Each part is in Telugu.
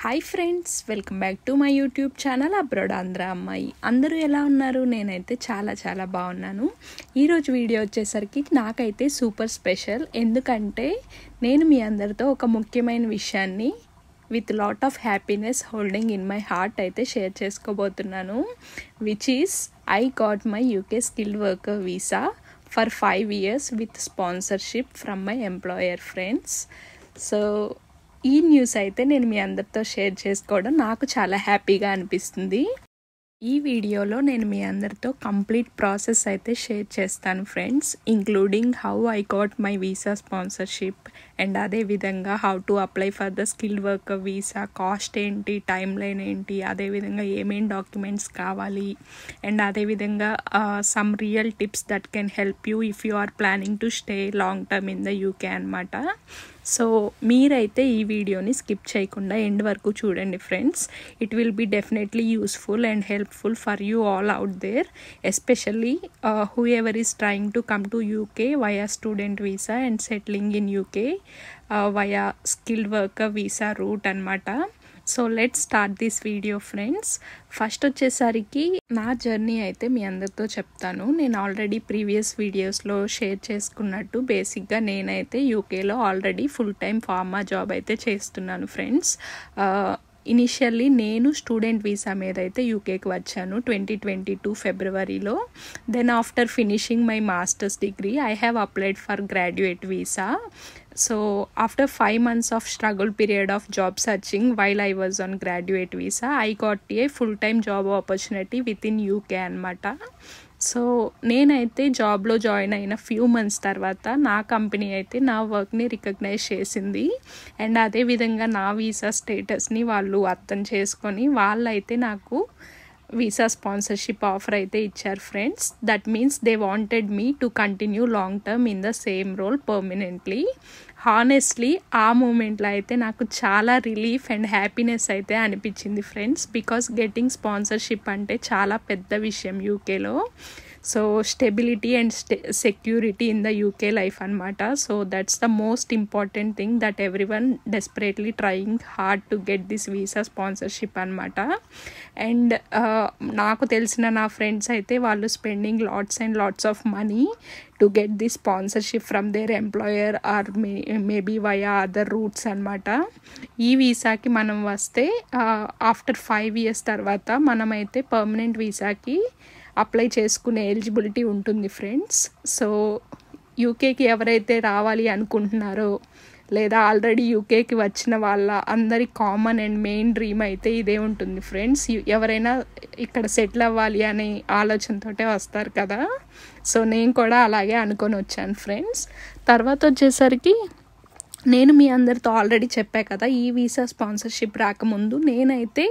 Hi friends, welcome back to my YouTube channel abroad Andhra అమ్మాయి. అందరూ ఎలా ఉన్నారు? నేనైతే చాలా బాగున్నాను. ఈరోజు వీడియో వచ్చేసరికి నాకైతే సూపర్ స్పెషల్. ఎందుకంటే నేను మీ అందరితో ఒక ముఖ్యమైన విషయాన్ని with lot of happiness holding in my heart అయితే షేర్ చేసుకోబోతున్నాను. Which is I got my UK skilled worker visa for 5 years with sponsorship from my employer friends. So ఈ న్యూస్ అయితే నేను మీ అందరితో షేర్ చేసుకోవడం నాకు చాలా హ్యాపీగా అనిపిస్తుంది. ఈ వీడియోలో నేను మీ అందరితో కంప్లీట్ ప్రాసెస్ అయితే షేర్ చేస్తాను friends, including how I got my visa sponsorship and అదేవిధంగా how to apply for the skilled worker visa, cost ఏంటి, టైం లైన్ ఏంటి, అదేవిధంగా ఏమేం డాక్యుమెంట్స్ కావాలి అండ్ అదేవిధంగా some real tips that can help you if you are planning to stay long term in the UK అనమాట. సో మీరైతే ఈ వీడియోని స్కిప్ చేయకుండా ఎండ్ వరకు చూడండి friends. It will be definitely useful and helpful for you all out there, especially whoever is trying to come to UK via student visa and settling in UK via skilled worker visa route అనమాట. So let's start this video friends. First వచ్చేసరికి నా జర్నీ అయితే మీ అందరితో చెప్తాను. నేను ఆల్రెడీ ప్రీవియస్ వీడియోస్లో షేర్ చేసుకున్నట్టు బేసిక్గా నేనైతే యూకేలో already full time pharma job అయితే చేస్తున్నాను ఫ్రెండ్స్. ఇనిషియల్లీ నేను స్టూడెంట్ వీసా మీద అయితే యూకేకి వచ్చాను 2022 ఫిబ్రవరిలో. Then after finishing my masters degree I have applied for graduate visa. So after 5 months of struggle period of job searching while I was on graduate visa, I got a full-time job opportunity within UK అనమాట. సో నేనైతే జాబ్లో జాయిన్ అయిన ఫ్యూ మంత్స్ తర్వాత నా కంపెనీ అయితే నా వర్క్ని రికగ్నైజ్ చేసింది అండ్ అదేవిధంగా నా వీసా స్టేటస్ని వాళ్ళు అర్థం చేసుకొని వాళ్ళైతే నాకు వీసా స్పాన్సర్షిప్ ఆఫర్ అయితే ఇచ్చారు friends. That means they wanted me to continue long term in the same role permanently. Honestly ఆ మూమెంట్లో అయితే నాకు చాలా రిలీఫ్ అండ్ హ్యాపీనెస్ అయితే అనిపించింది ఫ్రెండ్స్, బికాస్ గెట్టింగ్ స్పాన్సర్షిప్ అంటే చాలా పెద్ద విషయం యూకేలో. So stability and security in the UK life అనమాట. So that's the most important thing that everyone desperately trying hard to get this visa sponsorship అనమాట. అండ్ నాకు తెలిసిన నా ఫ్రెండ్స్ అయితే వాళ్ళు spending lots and lots of money to get this sponsorship from their employer or maybe via other routes అనమాట. ఈ వీసాకి మనం వస్తే ఆఫ్టర్ 5 years తర్వాత మనమైతే పర్మనెంట్ వీసాకి అప్లై చేసుకునే ఎలిజిబిలిటీ ఉంటుంది ఫ్రెండ్స్. సో యూకేకి ఎవరైతే రావాలి అనుకుంటున్నారో లేదా ఆల్రెడీ యూకేకి వచ్చిన వాళ్ళ అందరి కామన్ అండ్ మెయిన్ డ్రీమ్ అయితే ఇదే ఉంటుంది ఫ్రెండ్స్. ఎవరైనా ఇక్కడ సెటిల్ అవ్వాలి అనే ఆలోచనతోటే వస్తారు కదా. సో నేను కూడా అలాగే అనుకొని వచ్చాను ఫ్రెండ్స్. తర్వాత వచ్చేసరికి నేను మీ అందరితో ఆల్రెడీ చెప్పా కదా, ఈ వీసా స్పాన్సర్షిప్ రాకముందు నేనైతే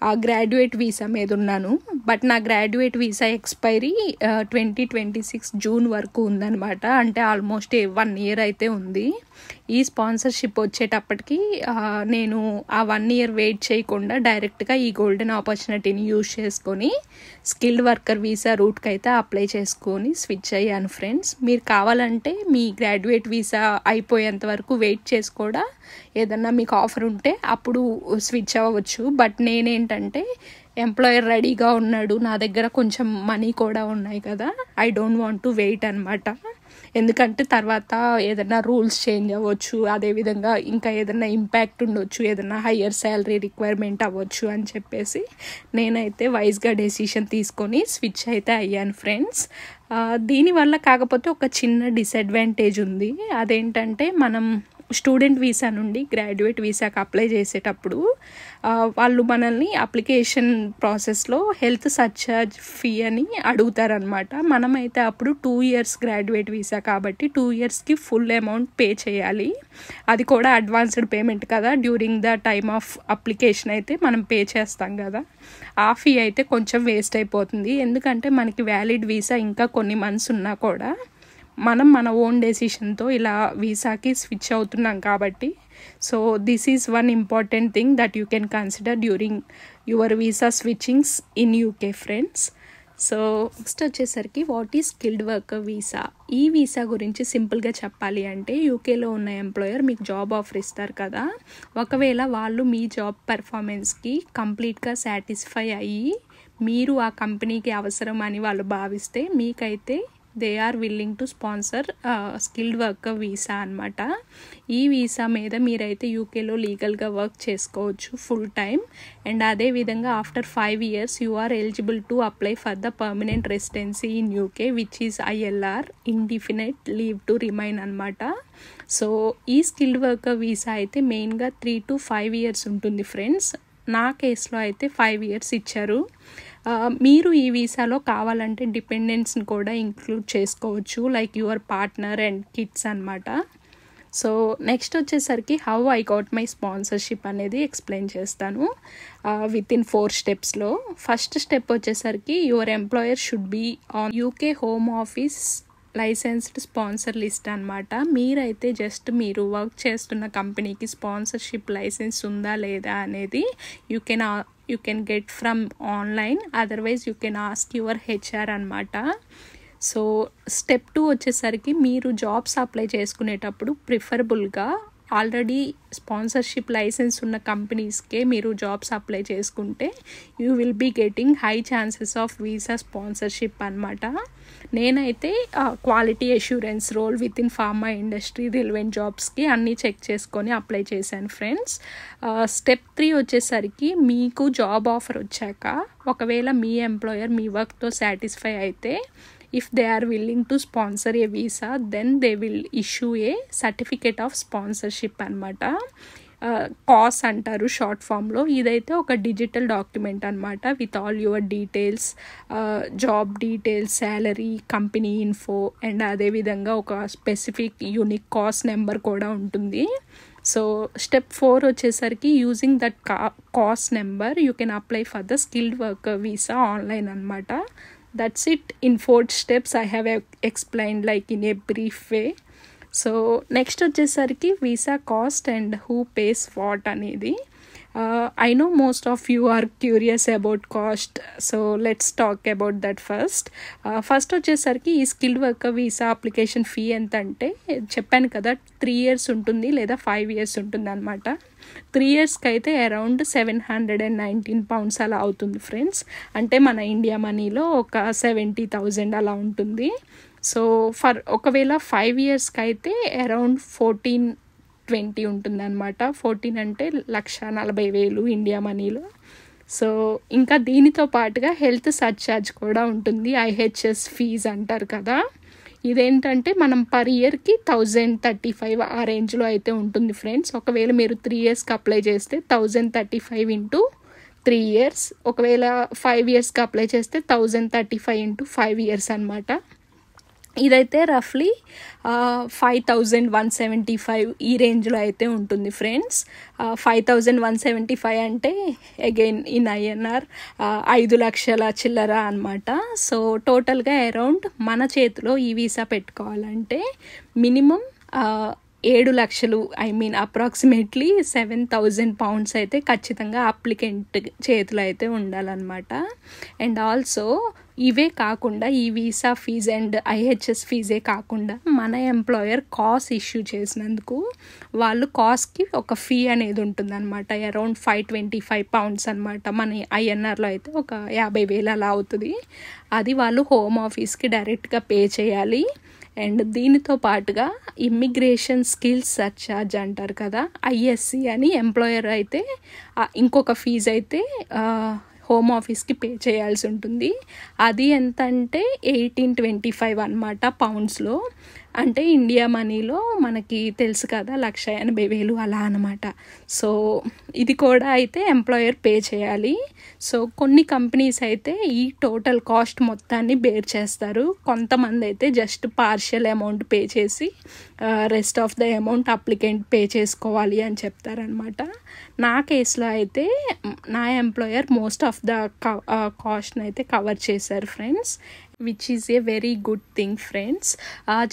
ఆ గ్రాడ్యుయేట్ వీసా మీద ఉన్నాను. బట్ నా గ్రాడ్యుయేట్ వీసా ఎక్స్పైరీ 2026 జూన్ వరకు ఉందన్నమాట. అంటే ఆల్మోస్ట్ 1 year అయితే ఉంది. ఈ స్పాన్సర్షిప్ వచ్చేటప్పటికి నేను ఆ 1 year వెయిట్ చేయకుండా డైరెక్ట్గా ఈ గోల్డెన్ ఆపర్చునిటీని యూజ్ చేసుకొని స్కిల్డ్ వర్కర్ వీసా రూట్కి అయితే అప్లై చేసుకొని స్విచ్ అయ్యాను ఫ్రెండ్స్. మీరు కావాలంటే మీ గ్రాడ్యుయేట్ వీసా అయిపోయేంత వరకు వెయిట్ చేసి కూడా ఏదన్నా మీకు ఆఫర్ ఉంటే అప్పుడు స్విచ్ అవ్వచ్చు. బట్ నేనేంటంటే ఎంప్లాయర్ రెడీగా ఉన్నాడు, నా దగ్గర కొంచెం మనీ కూడా ఉన్నాయి కదా, I don't want to wait అనమాట. ఎందుకంటే తర్వాత ఏదైనా రూల్స్ చేంజ్ అవ్వచ్చు, అదేవిధంగా ఇంకా ఏదైనా ఇంపాక్ట్ ఉండొచ్చు, ఏదైనా హయ్యర్ శాలరీ రిక్వైర్మెంట్ అవ్వచ్చు అని చెప్పేసి నేనైతే వైజ్గా డెసిషన్ తీసుకొని స్విచ్ అయితే అయ్యాను ఫ్రెండ్స్. దీనివల్ల కాకపోతే ఒక చిన్న డిసడ్వాంటేజ్ ఉంది. అదేంటంటే మనం స్టూడెంట్ వీసా నుండి గ్రాడ్యుయేట్ వీసాకి అప్లై చేసేటప్పుడు వాళ్ళు మనల్ని అప్లికేషన్ ప్రాసెస్లో హెల్త్ సర్చార్జ్ ఫీ అని అడుగుతారనమాట. మనమైతే అప్పుడు 2 years గ్రాడ్యుయేట్ వీసా కాబట్టి 2 yearsకి ఫుల్ అమౌంట్ పే చేయాలి. అది కూడా అడ్వాన్స్డ్ పేమెంట్ కదా, during the time of application అయితే మనం పే చేస్తాం కదా. ఆ ఫీ అయితే కొంచెం వేస్ట్ అయిపోతుంది. ఎందుకంటే మనకి వ్యాలిడ్ వీసా ఇంకా కొన్ని మంత్స్ ఉన్నా కూడా మనం మన ఓన్ డెసిషన్తో ఇలా వీసాకి స్విచ్ అవుతున్నాం కాబట్టి. So this is one important thing that you can consider during your visa switchings in UK friends. So next వచ్చేసరికి what is skilled worker visa. ఈ వీసా గురించి సింపుల్గా చెప్పాలి అంటే యూకేలో ఉన్న ఎంప్లాయర్ మీకు జాబ్ ఆఫర్ ఇస్తారు కదా, ఒకవేళ వాళ్ళు మీ జాబ్ పెర్ఫార్మెన్స్కి కంప్లీట్గా సాటిస్ఫై అయ్యి మీరు ఆ కంపెనీకి అవసరం అని వాళ్ళు భావిస్తే మీకైతే they are willing to sponsor skilled worker visa అనమాట. ఈ వీసా మీద మీరైతే యూకేలో లీగల్గా వర్క్ చేసుకోవచ్చు ఫుల్ టైం. అండ్ అదేవిధంగా after 5 years you are eligible to apply for the permanent residency in UK which is ILR, indefinite leave to remain అనమాట. సో ఈ స్కిల్డ్ వర్కర్ వీసా అయితే మెయిన్గా 3 to 5 years ఉంటుంది ఫ్రెండ్స్. నా కేసులో అయితే 5 years ఇచ్చారు. మీరు ఈ వీసాలో కావాలంటే డిపెండెంట్స్ని కూడా ఇంక్లూడ్ చేసుకోవచ్చు, like your partner and kids అనమాట. సో నెక్స్ట్ వచ్చేసరికి how I got my sponsorship అనేది ఎక్స్ప్లెయిన్ చేస్తాను within 4 steps. First step వచ్చేసరికి your employer should be on UK home office licensed sponsor list అనమాట. మీరైతే జస్ట్ మీరు వర్క్ చేస్తున్న కంపెనీకి స్పాన్సర్షిప్ లైసెన్స్ ఉందా లేదా అనేది you can get from online, otherwise you can ask your HR అనమాట. సో స్టెప్ 2 వచ్చేసరికి మీరు జాబ్స్ అప్లై చేసుకునేటప్పుడు ప్రిఫరబుల్గా ఆల్రెడీ స్పాన్సర్షిప్ లైసెన్స్ ఉన్న కంపెనీస్కే మీరు జాబ్స్ అప్లై చేసుకుంటే you will be getting high chances of visa sponsorship అనమాట. నేనైతే quality assurance role with in pharma industry relevant జాబ్స్కి అన్నీ చెక్ చేసుకొని అప్లై చేశాను ఫ్రెండ్స్. స్టెప్ 3 వచ్చేసరికి మీకు జాబ్ ఆఫర్ వచ్చాక ఒకవేళ మీ ఎంప్లాయర్ మీ వర్క్తో సాటిస్ఫై అయితే if they are willing to sponsor a visa then they will issue a certificate of sponsorship అనమాట. కాస్ అంటారు షార్ట్ ఫామ్లో. ఇదైతే ఒక డిజిటల్ డాక్యుమెంట్ అనమాట with all your details, job details, salary, company info and అదేవిధంగా ఒక స్పెసిఫిక్ యూనిక్ కాస్ నెంబర్ కూడా ఉంటుంది. సో స్టెప్ 4 వచ్చేసరికి using that cos number you can apply for the skilled worker visa online అనమాట. That's it. In 4 steps I have explained like in a brief way. So next వచ్చేసరికి visa cost and who pays what అనేది. I know most of you are curious about cost, so let's talk about that first. First వచ్చేసరికి ఈ skilled worker visa application fee ఎంత అంటే చెప్పాను కదా 3 years ఉంటుంది లేదా 5 years ఉంటుంది అనమాట. 3 yearsకి అయితే అరౌండ్ 719 pounds అలా అవుతుంది ఫ్రెండ్స్. అంటే మన ఇండియా మనీలో ఒక 70,000 అలా ఉంటుంది. సో ఒకవేళ 5 yearsకి అయితే అరౌండ్ 1420 ఉంటుందన్నమాట. 14 అంటే 1,40,000 ఇండియా మనీలో. సో ఇంకా దీనితో పాటుగా హెల్త్ సర్చార్జ్ కూడా ఉంటుంది, IHS ఫీజ్ అంటారు కదా. ఇదేంటంటే మనం పర్ ఇయర్కి 1,035 ఆ రేంజ్లో అయితే ఉంటుంది ఫ్రెండ్స్. ఒకవేళ మీరు 3 yearsకి అప్లై చేస్తే 1,035 into 3 years, ఒకవేళ 5 yearsకి అప్లై చేస్తే 1,035 into 5 years అనమాట. ఇదైతే రఫ్లీ 5,175 ఈ రేంజ్లో అయితే ఉంటుంది ఫ్రెండ్స్. 5,175 అంటే అగైన్ ఇన్ INR 5 లక్షల చిల్లర అనమాట. సో టోటల్గా అరౌండ్ మన చేతిలో ఈ వీసా పెట్టుకోవాలంటే మినిమం 7 లక్షలు, అప్రాక్సిమేట్లీ 7,000 pounds అయితే ఖచ్చితంగా అప్లికెంట్ చేతిలో అయితే ఉండాలన్నమాట. అండ్ ఆల్సో ఇవే కాకుండా ఈ వీసా ఫీజ్ అండ్ IHS ఫీజే కాకుండా మన ఎంప్లాయర్ కాస్ ఇష్యూ చేసినందుకు వాళ్ళు కాస్కి ఒక ఫీ అనేది ఉంటుందన్నమాట. అరౌండ్ 525 pounds అనమాట. మన INRలో అయితే ఒక 50,000 అలా అవుతుంది. అది వాళ్ళు హోమ్ ఆఫీస్కి డైరెక్ట్గా పే చేయాలి. అండ్ దీనితో పాటుగా ఇమ్మిగ్రేషన్ స్కిల్స్ సర్చార్జ్ అంటారు కదా, ISC అని ఎంప్లాయర్ అయితే ఇంకొక ఫీజు అయితే హోమ్ ఆఫీస్కి పే చేయాల్సి ఉంటుంది. అది ఎంత అంటే 1825 అనమాట పౌండ్స్లో. అంటే ఇండియా మనీలో మనకి తెలుసు కదా 1,80,000 అలా అనమాట. సో ఇది కూడా అయితే ఎంప్లాయర్ పే చేయాలి. సో కొన్ని కంపెనీస్ అయితే ఈ టోటల్ కాస్ట్ మొత్తాన్ని బేర్ చేస్తారు. కొంతమంది అయితే జస్ట్ పార్షియల్ అమౌంట్ పే చేసి rest of the amount applicant pay చేసుకోవాలి అని చెప్తారనమాట. నా కేసులో అయితే నా ఎంప్లాయర్ మోస్ట్ ఆఫ్ ద కాస్ట్ని అయితే కవర్ చేశారు friends. Which is a very good thing friends.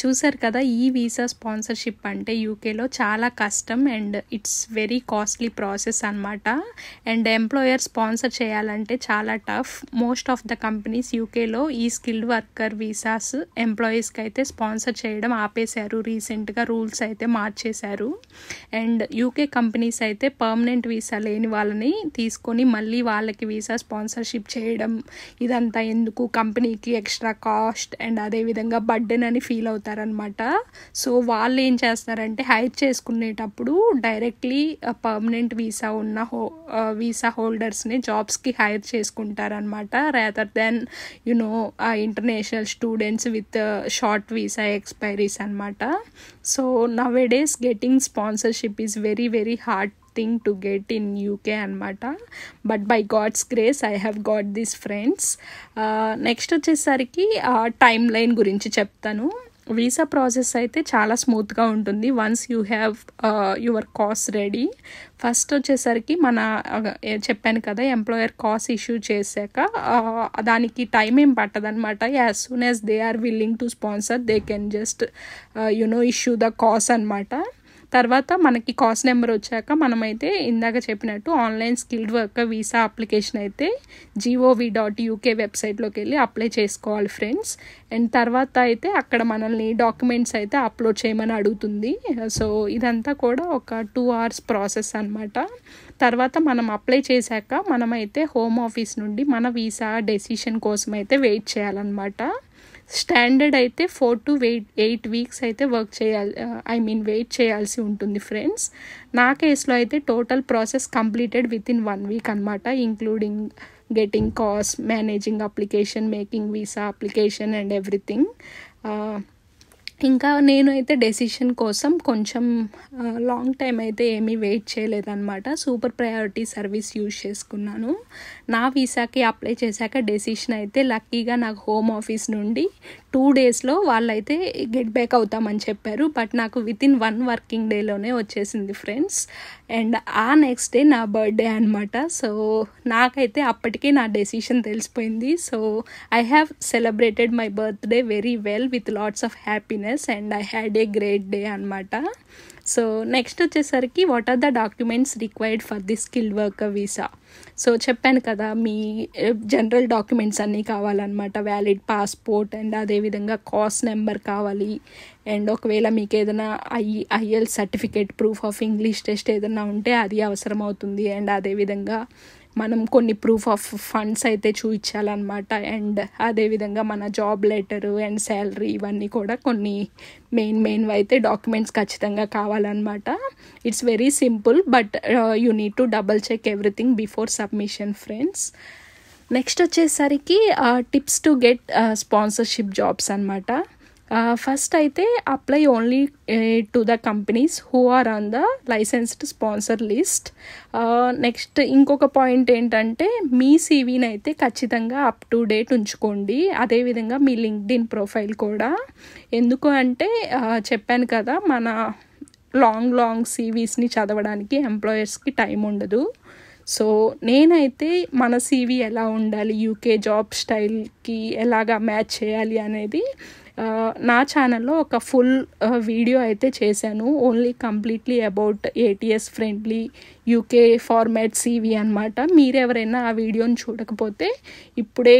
చూసారు కదా, ఈ వీసా స్పాన్సర్షిప్ అంటే యూకేలో చాలా కష్టం and it's very costly process అనమాట. అండ్ ఎంప్లాయర్ స్పాన్సర్ చేయాలంటే చాలా tough. Most of the companies యూకేలో ఈ స్కిల్డ్ వర్కర్ వీసాస్ ఎంప్లాయీస్కి అయితే స్పాన్సర్ చేయడం ఆపేశారు. రీసెంట్గా రూల్స్ అయితే మార్చేశారు. అండ్ యూకే కంపెనీస్ అయితే పర్మనెంట్ వీసా లేని వాళ్ళని తీసుకొని మళ్ళీ వాళ్ళకి వీసా స్పాన్సర్షిప్ చేయడం, ఇదంతా ఎందుకు, కంపెనీకి ఎక్స్ట్రా కాస్ట్ అండ్ అదేవిధంగా బర్డెన్ అని ఫీల్ అవుతారనమాట. సో వాళ్ళు ఏం చేస్తారంటే హైర్ చేసుకునేటప్పుడు డైరెక్ట్లీ పర్మనెంట్ వీసా ఉన్న వీసా హోల్డర్స్ని జాబ్స్కి హైర్ చేసుకుంటారనమాట, rather than international students with short visa expiries అనమాట. So nowadays getting sponsorship is very very hard thing to get in UK అనమాట. But by god's grace I have got this friends. Next వచ్చేసరికి టైమ్ లైన్ గురించి చెప్తాను. వీసా ప్రాసెస్ అయితే చాలా స్మూత్గా ఉంటుంది once you have your cos ready. First వచ్చేసరికి చెప్పాను కదా, ఎంప్లాయర్ కాస్ ఇష్యూ చేశాక దానికి టైం ఏం పట్టదనమాట. As soon as they are willing to sponsor they can just issue the CoS అనమాట. తర్వాత మనకి కాస్ట్ నెంబర్ వచ్చాక మనమైతే ఇందాక చెప్పినట్టు online skilled worker visa application అయితే gov.uk వెబ్సైట్లోకి వెళ్ళి అప్లై చేసుకోవాలి ఫ్రెండ్స్. అండ్ తర్వాత అయితే అక్కడ మనల్ని డాక్యుమెంట్స్ అయితే అప్లోడ్ చేయమని అడుగుతుంది. సో ఇదంతా కూడా ఒక 2 hours ప్రాసెస్ అనమాట. తర్వాత మనం అప్లై చేశాక మనమైతే హోమ్ ఆఫీస్ నుండి మన వీసా డెసిషన్ కోసం అయితే వెయిట్ చేయాలన్నమాట. స్టాండర్డ్ అయితే 4 to 8 weeks అయితే వెయిట్ చేయాల్సి ఉంటుంది ఫ్రెండ్స్. నా కేసులో అయితే total process completed with in 1 week అనమాట, including getting cost, managing application, making visa application and everything. ఇంకా నేను అయితే డెసిషన్ కోసం కొంచెం లాంగ్ టైం అయితే ఏమీ వెయిట్ చేయలేదన్నమాట. సూపర్ ప్రయారిటీ సర్వీస్ యూజ్ చేసుకున్నాను. నా వీసాకి అప్లై చేశాక డెసిషన్ అయితే లక్కీగా నాకు హోమ్ ఆఫీస్ నుండి 2 daysలో వాళ్ళైతే గెట్ బ్యాక్ అవుతామని చెప్పారు. బట్ నాకు విత్ ఇన్ 1 working dayలోనే వచ్చేసింది ఫ్రెండ్స్. అండ్ ఆ నెక్స్ట్ డే నా బర్త్డే అనమాట. సో నాకైతే అప్పటికే నా డెసిషన్ తెలిసిపోయింది. So I have celebrated my birthday very well with lots of happiness and I had a great day అనమాట. సో నెక్స్ట్ వచ్చేసరికి what are the documents required for the skilled worker visa. So చెప్పాను కదా, మీ జనరల్ డాక్యుమెంట్స్ అన్నీ కావాలన్నమాట. వ్యాలిడ్ పాస్పోర్ట్ అండ్ అదేవిధంగా కాస్ట్ నెంబర్ కావాలి. అండ్ ఒకవేళ మీకు ఏదైనా IELTS certificate, proof of English test ఏదైనా ఉంటే అది అవసరం అవుతుంది. అండ్ అదేవిధంగా మనం కొన్ని ప్రూఫ్ ఆఫ్ ఫండ్స్ అయితే చూపించాలన్నమాట. అండ్ అదేవిధంగా మన జాబ్ లెటరు అండ్ శాలరీ, ఇవన్నీ కూడా కొన్ని మెయిన్ అయితే డాక్యుమెంట్స్ ఖచ్చితంగా కావాలన్నమాట. It's very simple but you need to double check everything before submission friends. Next వచ్చేసరికి tips to get sponsorship jobs అనమాట. ఫస్ట్ అయితే apply only to the companies who are on the licensed sponsor list. Next ఇంకొక పాయింట్ ఏంటంటే మీ CVని అయితే ఖచ్చితంగా అప్ టు డేట్ ఉంచుకోండి. అదేవిధంగా మీ లింక్డ్ఇన్ ప్రొఫైల్ కూడా. ఎందుకు అంటే చెప్పాను కదా, మన లాంగ్ CVస్ని చదవడానికి ఎంప్లాయర్స్కి టైం ఉండదు. సో నేనైతే మన CV ఎలా ఉండాలి, యూకే జాబ్ స్టైల్కి ఎలాగా మ్యాచ్ చేయాలి అనేది నా ఛానల్లో ఒక ఫుల్ వీడియో అయితే చేశాను. Only completely about ATS friendly UK format CV అనమాట. మీరెవరైనా ఆ వీడియోని చూడకపోతే ఇప్పుడే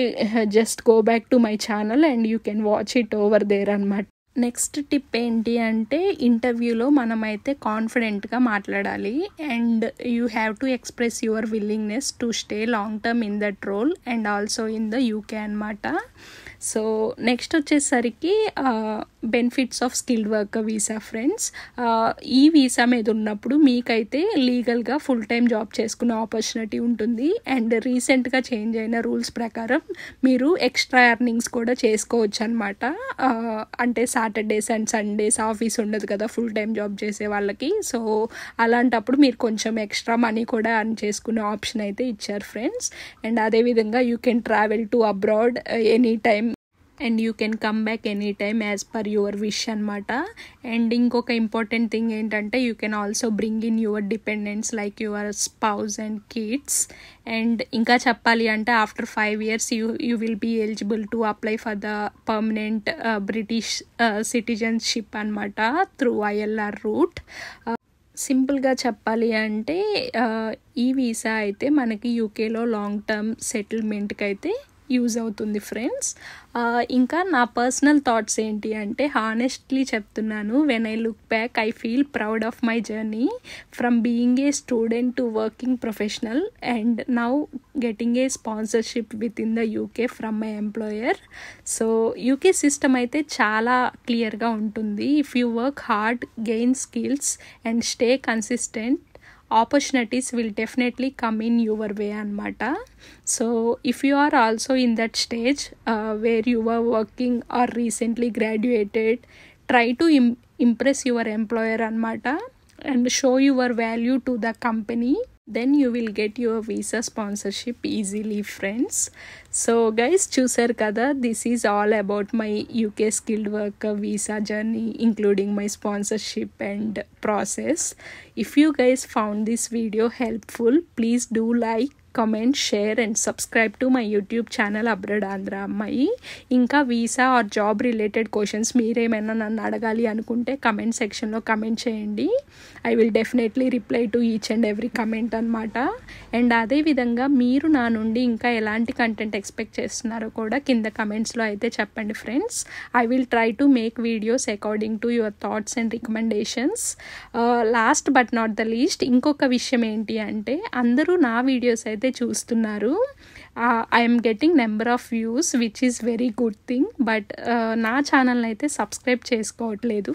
just go back to my channel and you can watch it over there అనమాట. నెక్స్ట్ టిప్ ఏంటి అంటే ఇంటర్వ్యూలో మనమైతే కాన్ఫిడెంట్గా మాట్లాడాలి. And you have to express your willingness to stay long term in that role and also in the UK అనమాట. సో నెక్స్ట్ వచ్చేసరికి benefits of skilled worker visa friends. ఈ వీసా మీద ఉన్నప్పుడు మీకైతే లీగల్గా ఫుల్ టైం జాబ్ చేసుకునే ఆపర్చునిటీ ఉంటుంది. అండ్ రీసెంట్గా చేంజ్ అయిన రూల్స్ ప్రకారం మీరు ఎక్స్ట్రా ఎర్నింగ్స్ కూడా చేసుకోవచ్చు అనమాట. అంటే సాటర్డేస్ అండ్ సండేస్ ఆఫీస్ ఉండదు కదా ఫుల్ టైం జాబ్ చేసే వాళ్ళకి. సో అలాంటప్పుడు మీరు కొంచెం ఎక్స్ట్రా మనీ కూడా ఎర్న్ చేసుకునే ఆప్షన్ అయితే ఇచ్చారు ఫ్రెండ్స్. అండ్ అదేవిధంగా you can travel to abroad any time and you can come back any time as per your wish అనమాట. అండ్ ఇంకొక ఇంపార్టెంట్ థింగ్ ఏంటంటే you can also bring in your dependents like your spouse and kids. And ఇంకా చెప్పాలి అంటే after 5 years you will be eligible to apply for the permanent British citizenship అనమాట త్రూ ILR రూట్. సింపుల్గా చెప్పాలి అంటే ఈ వీసా అయితే మనకి యూకేలో లాంగ్ టర్మ్ సెటిల్మెంట్కి అయితే యూజ్ అవుతుంది ఫ్రెండ్స్. ఇంకా నా పర్సనల్ థాట్స్ ఏంటి అంటే హానెస్ట్లీ చెప్తున్నాను, when I look back I feel proud of my journey from being a student to working professional and now getting a sponsorship with in the UK from my employer. So UK system అయితే చాలా క్లియర్గా ఉంటుంది. If you work hard, gain skills and stay consistent, opportunities will definitely come in your way anamata. So if you are also in that stage where you are working or recently graduated, try to impress your employer anamata and show your value to the company, then you will get your visa sponsorship easily friends. So guys, చూసారు కదా, this is all about my UK skilled worker visa journey including my sponsorship and process. If you guys found this video helpful, please do like, comment, share and subscribe to my YouTube channel abroad Andhra అమ్మాయి. ఇంకా visa or job related questions మీరేమైనా నన్ను అడగాలి అనుకుంటే కమెంట్ సెక్షన్లో కమెంట్ చేయండి. I will definitely reply to each and every comment అనమాట. అండ్ అదేవిధంగా మీరు నా నుండి ఇంకా ఎలాంటి కంటెంట్ ఎక్స్పెక్ట్ చేస్తున్నారో కూడా కింద కమెంట్స్లో అయితే చెప్పండి friends. I will try to make videos according to your thoughts and recommendations. Last but not the least, ఇంకొక విషయం ఏంటి అంటే అందరూ నా వీడియోస్ అయితే చూస్తున్నారు. I'm getting number of views which is very good thing, but నా ఛానల్ని అయితే సబ్స్క్రైబ్ చేసుకోవట్లేదు.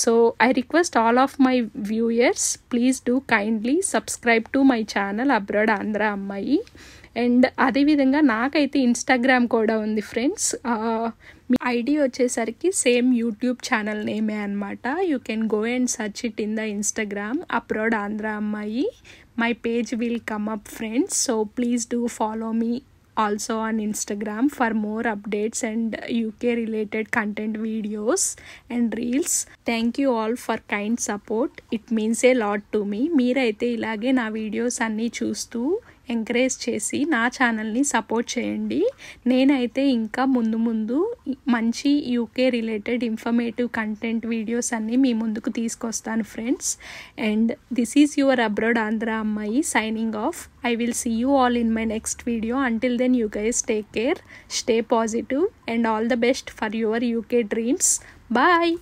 So I request all of my viewers, please do kindly subscribe to my channel abroad Andhra అమ్మాయి. అండ్ అదేవిధంగా నాకైతే ఇన్స్టాగ్రామ్ కూడా ఉంది ఫ్రెండ్స్. మీ ఐడి వచ్చేసరికి సేమ్ యూట్యూబ్ ఛానల్ నేమే అనమాట. You can go and search it in the Instagram abroad Andhra అమ్మాయి. My page will come up friends, so please do follow me also on Instagram for more updates and UK related content videos and reels. Thank you all for kind support, it means a lot to me. మీరైతే ఇలాగే నా వీడియోస్ అన్నీ చూస్తూ ఎంకరేజ్ చేసి నా ఛానల్ని సపోర్ట్ చేయండి. నేనైతే ఇంకా ముందు మంచి UK related informative content videos అన్నీ మీ ముందుకు తీసుకొస్తాను friends. And this is your abroad Andhra అమ్మాయి signing off. I will see you all in my next video. Until then, you guys take care, stay positive and all the best for your UK dreams. Bye.